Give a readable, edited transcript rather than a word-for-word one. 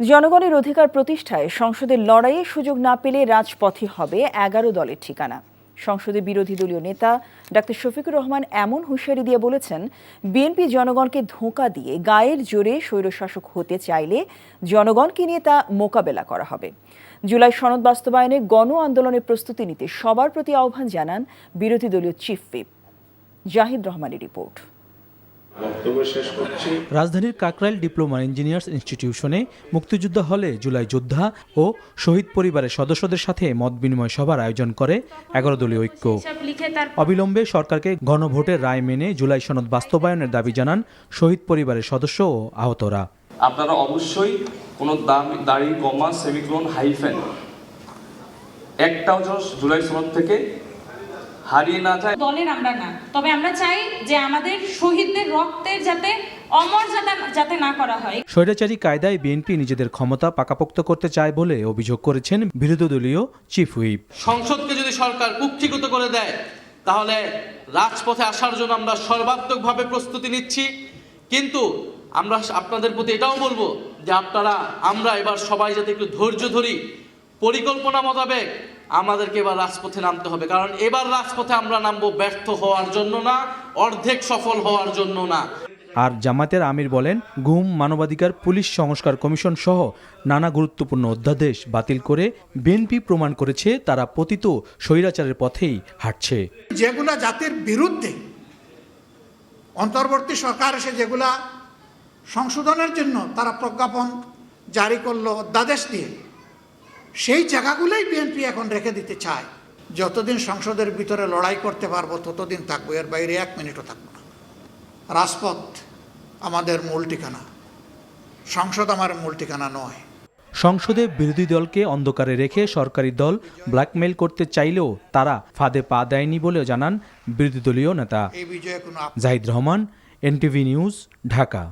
জনগণের অধিকার প্রতিষ্ঠায় সংসদের লড়াইয়ে সুযোগ না পেলে রাজপথই হবে ১১ দলের ঠিকানা। সংসদে বিরোধী দলীয় নেতা ডাক্তার শফিকুর রহমান এমন হুঁশিয়ারি দিয়ে বলেছেন, বিএনপি জনগণকে ধোঁকা দিয়ে গায়ের জোরে স্বৈরশাসক হতে চাইলে জনগণকে নিয়ে তা মোকাবেলা করা হবে। জুলাই সনদ বাস্তবায়নে গণ আন্দোলনের প্রস্তুতি নিতে সবার প্রতি আহ্বান জানান বিরোধী দলীয় চিফ হুইপ। জাহিদ রহমানের রিপোর্ট। রাজধানীর কাকরাইল ডিপ্লোমা ইঞ্জিনিয়ার্স ইনস্টিটিউশনে মুক্তিযুদ্ধ হলে জুলাই যোদ্ধা ও শহীদ পরিবারের সদস্যদের সাথে মত বিনিময় সভার আয়োজন করে ১১ দলীয় ঐক্য। অবিলম্বে সরকারকে গণভোটের রায় মেনে জুলাই সনদ বাস্তবায়নের দাবি জানান শহীদ পরিবারের সদস্য ও আহতরা। আপনারা অবশ্যই কোনো দাড়ি, কমা, সেমিকোলন, হাইফেন একটাও জুলাই সনদ থেকে হারিয়ে না যায়। দলের আমরা না, তবে আমরা চাই যে আমাদের শহীদদের রক্তের যাতে অমর যাতে না করা হয়। স্বৈরাচারী কায়দায় বিএনপি নিজেদের ক্ষমতা পাকাপোক্ত করতে চায় বলে অভিযোগ করেছেন বিরোধী দলীয় চিফ হুইপ। সংসদকে যদি সরকার কুক্ষিগত করে দেয় তাহলে রাজপথে আসার জন্য আমরা সর্বাত্মকভাবে প্রস্তুতি নিচ্ছি, কিন্তু আমরা আপনাদের প্রতি এটাও বলবো যে আমরা এবার সবাই যাতে একটু ধৈর্য ধরি, পরিকল্পনা মোতাবেক আমাদেরকে এবার রাজপথে নামতে হবে। কারণ এবার রাজপথে আমরা নামবো ব্যর্থ হওয়ার জন্য না, অর্ধেক সফল হওয়ার জন্য না। আর জামায়াতের আমির বলেন, গুম, মানবাধিকার, পুলিশ সংস্কার কমিশন সহ নানা গুরুত্বপূর্ণ অধ্যাদেশ বাতিল করে বিএনপি প্রমাণ করেছে তারা পতিত স্বৈরাচারের পথেই হাঁটছে। যেগুলা জাতির বিরুদ্ধে অন্তর্বর্তী সরকার এসে যেগুলা সংশোধনের জন্য তারা প্রজ্ঞাপন জারি করলো অধ্যাদেশ দিয়ে, সেই জায়গাগুলোই বিএনপি এখন রেখে দিতে চায়। যতদিন সংসদের ভিতরে লড়াই করতে পারবো ততদিন থাকবো, এর বাইরে 1 মিনিটও থাকবো না। রাজপথ আমাদের মূল ঠিকানা, সংসদ আমার মূল ঠিকানা নয়। সংসদে বিরোধী দলকে অন্ধকারে রেখে সরকারি দল ব্ল্যাকমেইল করতে চাইলেও তারা ফাঁদে পা দেয়নি বলেও জানান বিরোধী দলীয় নেতা। এই বিজয়ে কোনো জাহিদ রহমান, এনটিভি নিউজ, ঢাকা।